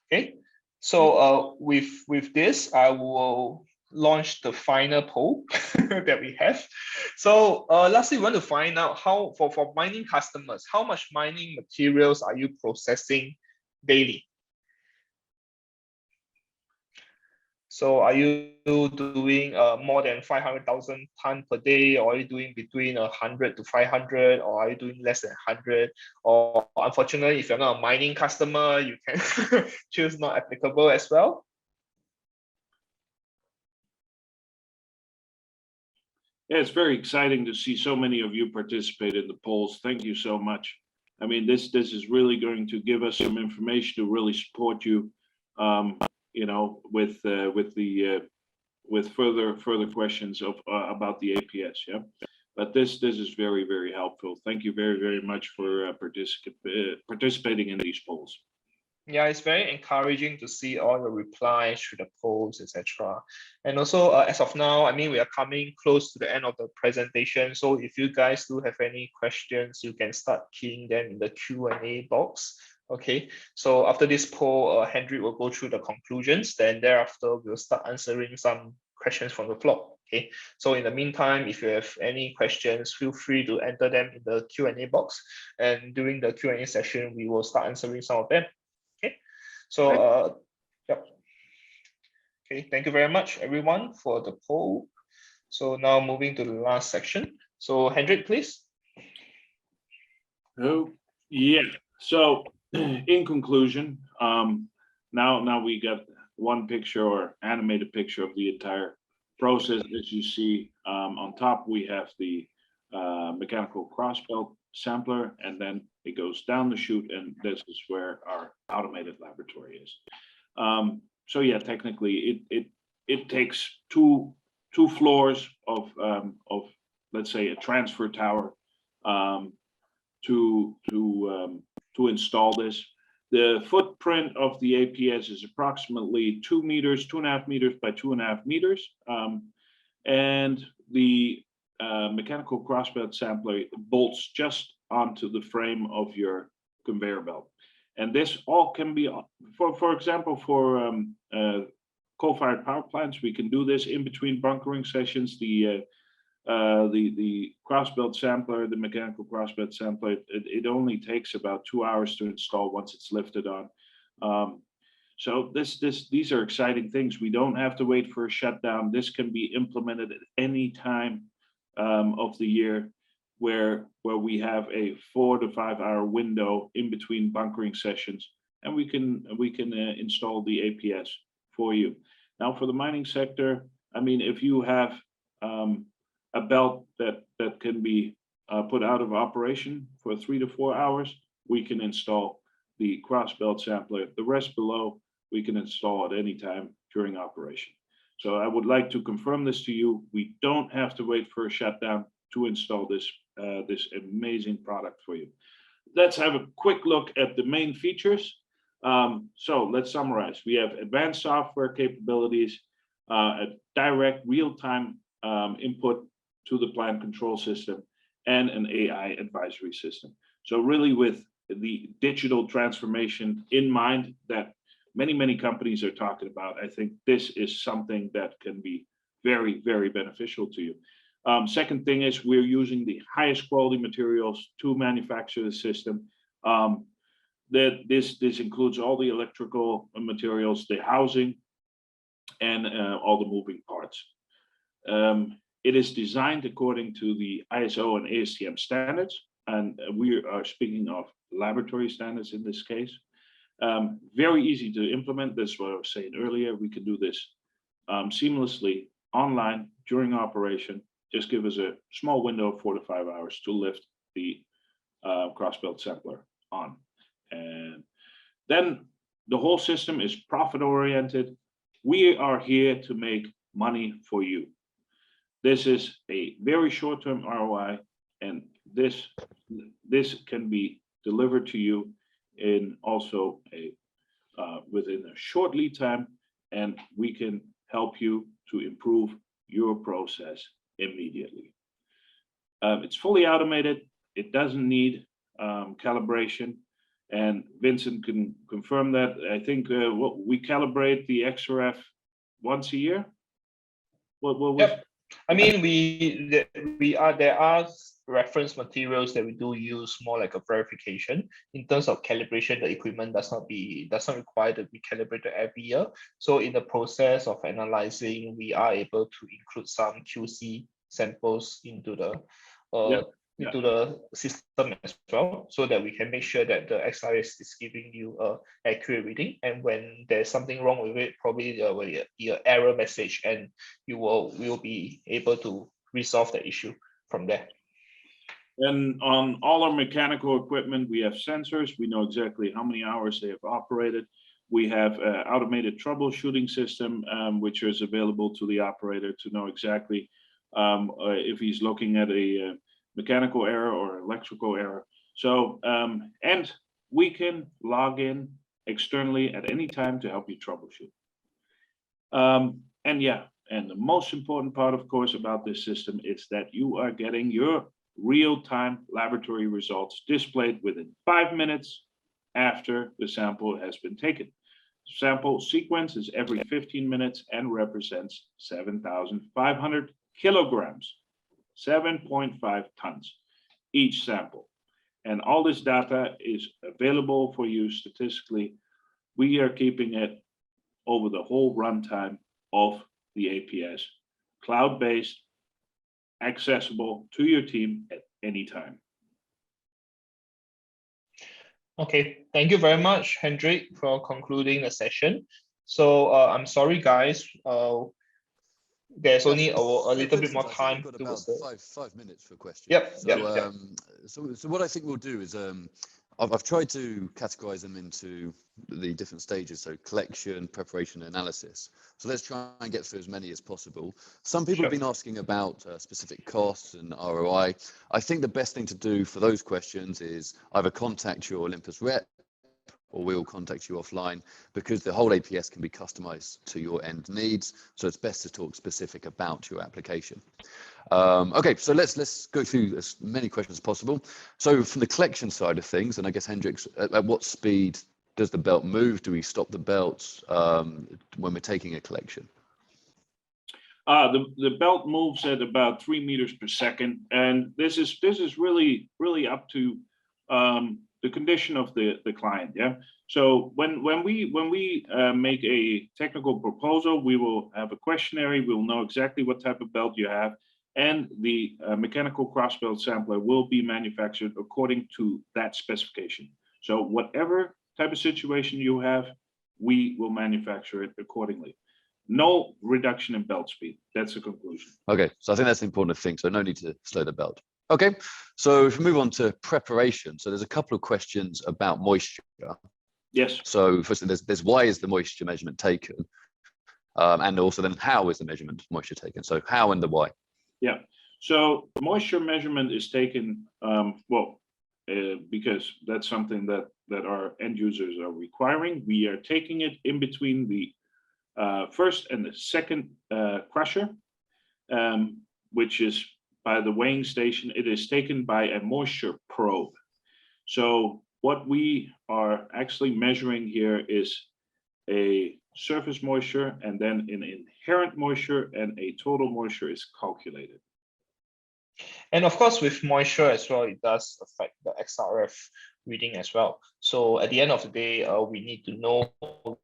Okay, so with this, I will launch the final poll that we have. So lastly, we want to find out how for mining customers, how much mining materials are you processing daily? So are you doing more than 500,000 tons per day, or are you doing between 100 to 500, or are you doing less than 100? Or unfortunately, if you're not a mining customer, you can choose not applicable as well. Yeah, it's very exciting to see so many of you participate in the polls. Thank you so much. I mean, this is really going to give us some information to really support you, with the further questions of about the APS. Yeah, but this is very, very helpful. Thank you very much for participating in these polls. Yeah, it's very encouraging to see all the replies through the polls, etc. And also, as of now, I mean, we are coming close to the end of the presentation. So if you guys do have any questions, you can start keying them in the Q&A box. Okay, so after this poll, Hendrik will go through the conclusions. Then thereafter, we'll start answering some questions from the floor. Okay, so in the meantime, if you have any questions, feel free to enter them in the Q&A box. And during the Q&A session, we will start answering some of them. Okay, so yep. Okay, thank you very much, everyone, for the poll. So now moving to the last section. So Hendrik, please. Oh, yeah. So in conclusion, now we got one picture or animated picture of the entire process. As you see, on top we have the mechanical crossbelt sampler, and then it goes down the chute, and this is where our automated laboratory is. So yeah, technically it takes two floors of let's say a transfer tower to install this. The footprint of the APS is approximately 2 meters, 2.5 meters by 2.5 meters, and the mechanical crossbelt sampler bolts just onto the frame of your conveyor belt. And this all can be, for example, for coal-fired power plants, we can do this in between bunkering sessions. The crossbelt sampler, the mechanical crossbelt sampler, it only takes about 2 hours to install once it's lifted on. So these are exciting things. We don't have to wait for a shutdown. This can be implemented at any time of the year where we have a 4 to 5 hour window in between bunkering sessions, and we can install the APS for you. Now for the mining sector, I mean, if you have a belt that can be put out of operation for 3 to 4 hours, we can install the crossbelt sampler. The rest below, we can install at any time during operation. So I would like to confirm this to you. We don't have to wait for a shutdown to install this amazing product for you. Let's have a quick look at the main features. So let's summarize. We have advanced software capabilities, a direct real-time input to the plant control system, and an AI advisory system. So really with the digital transformation in mind that many companies are talking about, I think this is something that can be very, very beneficial to you. Second thing is we're using the highest quality materials to manufacture the system. This includes all the electrical materials, the housing, and all the moving parts. It is designed according to the ISO and ASTM standards, and we are speaking of laboratory standards in this case. Very easy to implement. This is what I was saying earlier. We can do this seamlessly online during operation. Just give us a small window of 4 to 5 hours to lift the crossbelt sampler on. And then the whole system is profit oriented. We are here to make money for you. This is a very short-term ROI, and this can be delivered to you in also within a short lead time, and we can help you to improve your process immediately. It's fully automated. It doesn't need calibration, and Vincent can confirm that. I think we calibrate the XRF once a year. Yep. I mean, there are reference materials that we do use more like a verification. In terms of calibration, the equipment does not require to be calibrated every year. So in the process of analyzing, we are able to include some QC samples into the the system as well, so that we can make sure that the XRF is giving you an accurate reading. And when there's something wrong with it, probably there will be an error message, and we will be able to resolve the issue from there. And on all our mechanical equipment, we have sensors. We know exactly how many hours they have operated. We have an automated troubleshooting system, which is available to the operator to know exactly if he's looking at a mechanical error or electrical error. So, and we can log in externally at any time to help you troubleshoot. And the most important part, of course, about this system is that you are getting your real-time laboratory results displayed within 5 minutes after the sample has been taken. Sample sequence is every 15 minutes and represents 7,500 kilograms, 7.5 tons, each sample. And all this data is available for you statistically. We are keeping it over the whole runtime of the APS, cloud-based, accessible to your team at any time. Okay, thank you very much, Hendrik, for concluding the session. So I'm sorry, guys. There's only a little bit more time. We've got about 5 minutes for questions. Yep. So what I think we'll do is I've tried to categorize them into the different stages, so collection, preparation, analysis. So let's try and get through as many as possible. Some people have been asking about specific costs and ROI. I think the best thing to do for those questions is either contact your Olympus rep, or we'll contact you offline, because the whole APS can be customized to your end needs. So it's best to talk specific about your application. Okay, so let's go through as many questions as possible. So from the collection side of things, and I guess Hendrik, at what speed does the belt move? Do we stop the belts when we're taking a collection? The belt moves at about 3 meters per second, and this is really up to the condition of the client. Yeah. So when we make a technical proposal, we will have a questionnaire. We will know exactly what type of belt you have, and the mechanical cross belt sampler will be manufactured according to that specification. So whatever type of situation you have, we will manufacture it accordingly. No reduction in belt speed. That's the conclusion. Okay, so I think that's the important thing. So no need to slow the belt. Okay, so if we move on to preparation, so there's a couple of questions about moisture. Yes. So firstly, there's why is the moisture measurement taken, and also then how is the measurement of moisture taken? So how and the why. Yeah. So the moisture measurement is taken because that's something that our end users are requiring. We are taking it in between the first and the second crusher, which is by the weighing station. It is taken by a moisture probe. So what we are actually measuring here is a surface moisture, and then an inherent moisture, and a total moisture is calculated. And of course, with moisture as well, it does affect the XRF reading as well. So at the end of the day, we need to know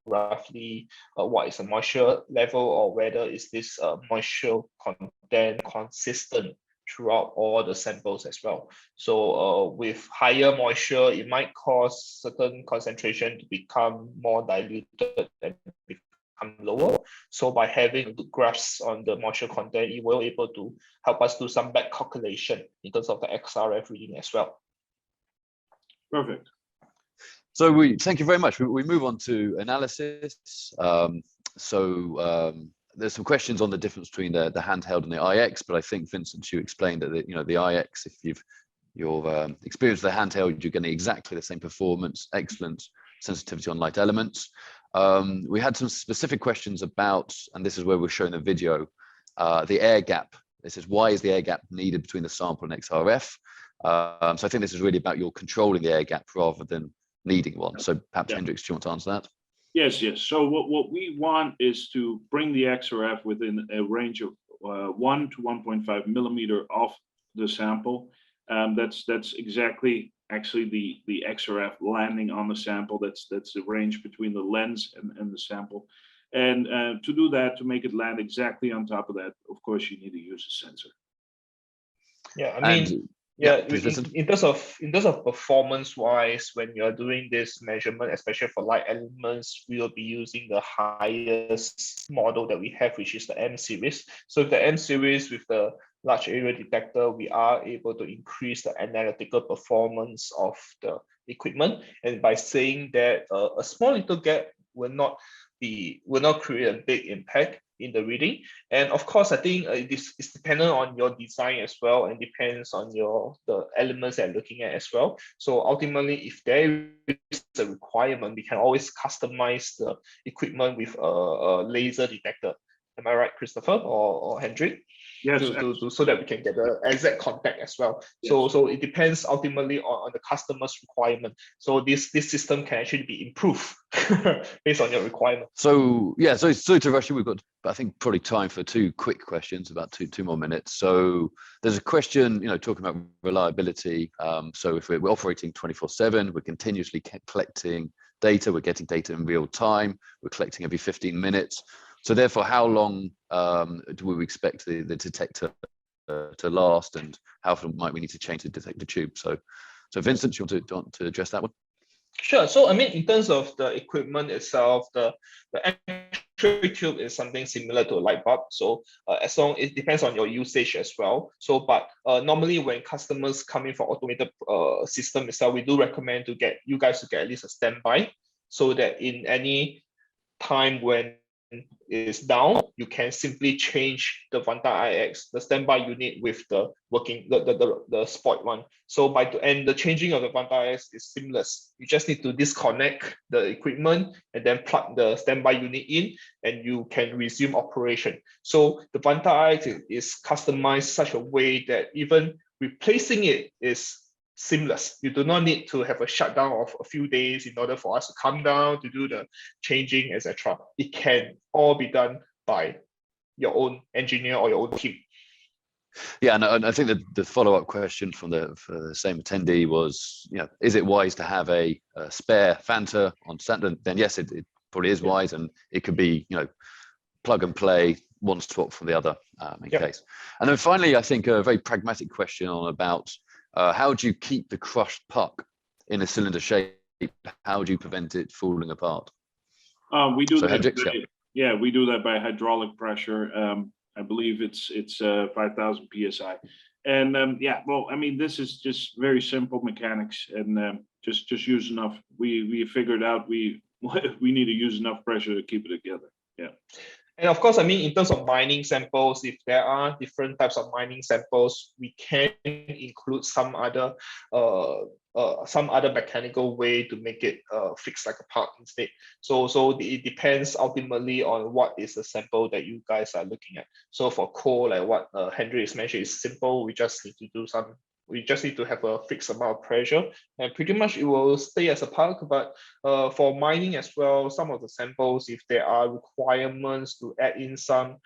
roughly what is the moisture level, or whether is this moisture content consistent throughout all the samples as well. So with higher moisture, it might cause certain concentration to become more diluted and become lower. So by having a good grasp on the moisture content, it will able to help us do some back calculation in terms of the XRF reading as well. Perfect. So thank you very much. We move on to analysis. There's some questions on the difference between the handheld and the IX, but I think Vincent, you explained that the IX, if you've experienced the handheld, you're getting exactly the same performance, excellent sensitivity on light elements. We had some specific questions about, and this is where we're showing the video, the air gap. This is why is the air gap needed between the sample and XRF? So I think this is really about your controlling the air gap rather than needing one. So perhaps Hendrik, do you want to answer that? Yes. So what we want is to bring the XRF within a range of 1 to 1.5 millimeter off the sample. That's exactly actually the XRF landing on the sample. That's the range between the lens and the sample. And to do that, to make it land exactly on top of that, of course, you need to use a sensor. Yeah, I mean, in terms of performance wise, when you're doing this measurement, especially for light elements, we will be using the highest model that we have, which is the M series. So with the M series, with the large area detector, we are able to increase the analytical performance of the equipment. And by saying that a small little gap will not create a big impact in the reading. And of course, I think this is dependent on your design as well, and depends on the elements that you're looking at as well. So ultimately, if there is a requirement, we can always customize the equipment with a laser detector. Am I right, Christopher or Hendrik? Yes, so that we can get the exact contact as well. Yes. So it depends ultimately on the customer's requirement. So this system can actually be improved based on your requirement. So yeah, so to rush you, we've got I think probably time for two quick questions, about two more minutes. So there's a question, talking about reliability. So if we're operating 24/7, we're continuously collecting data, we're getting data in real time, we're collecting every 15 minutes. So therefore, how long do we expect the detector to last, and how often might we need to change the detector tube? So Vincent, you want to address that one? Sure. So I mean, in terms of the equipment itself, the X-ray tube is something similar to a light bulb. So as long it depends on your usage as well. So but normally when customers come in for automated system itself, we do recommend to get you guys to get at least a standby, so that in any time when is down, you can simply change the Vanta IX, the standby unit, with the working the spoiled one. So the changing of the Vanta IX is seamless. You just need to disconnect the equipment and then plug the standby unit in, and you can resume operation. So the Vanta IX is customized such a way that even replacing it is seamless. You do not need to have a shutdown of a few days in order for us to come down to do the changing, etc. It can all be done by your own engineer or your own team. Yeah, and I think that the follow-up question from the same attendee was, is it wise to have a spare Vanta on standard? Then yes, it probably is wise, and it could be, plug and play, one swap from the other in case. And then finally, I think a very pragmatic question about how do you keep the crushed puck in a cylinder shape? How do you prevent it falling apart? We do that. Hendricks, yeah, we do that by hydraulic pressure. I believe it's 5,000 psi. And well, I mean, this is just very simple mechanics, and just use enough. We figured out we need to use enough pressure to keep it together. Yeah. And of course, I mean, in terms of mining samples, if there are different types of mining samples, we can include some other mechanical way to make it fix like a part instead. So it depends ultimately on what is the sample that you guys are looking at. So for coal, like what Hendrik is mentioned, is simple. We just need to have a fixed amount of pressure, and pretty much it will stay as a part. But for mining as well, some of the samples, if there are requirements to add in some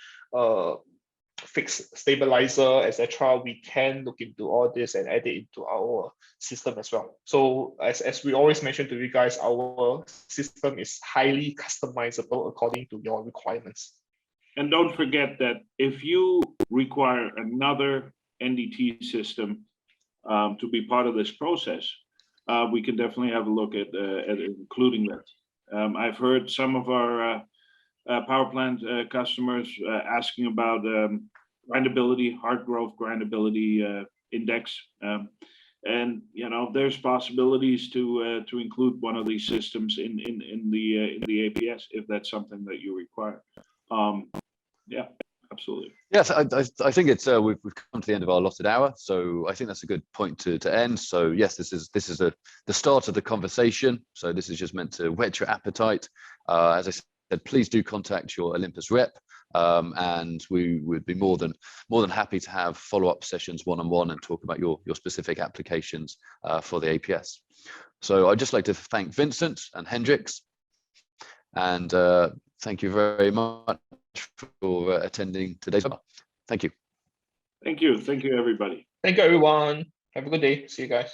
fixed stabilizer, etc., we can look into all this and add it into our system as well. So as we always mention to you guys, our system is highly customizable according to your requirements. And don't forget that if you require another NDT system to be part of this process, we can definitely have a look at including that. I've heard some of our power plant customers asking about grindability, hard growth grindability index, and there's possibilities to include one of these systems in the APS if that's something that you require. Yeah. Absolutely. Yes, I think it's we've come to the end of our allotted hour, so I think that's a good point to end. So yes, this is the start of the conversation. So this is just meant to whet your appetite. As I said, please do contact your Olympus rep, and we would be more than happy to have follow-up sessions one-on-one and talk about your specific applications for the APS. So I'd just like to thank Vincent and Hendricks, and thank you very much for attending today's webinar. Thank you. Thank you. Thank you, everybody. Thank you, everyone. Have a good day. See you guys.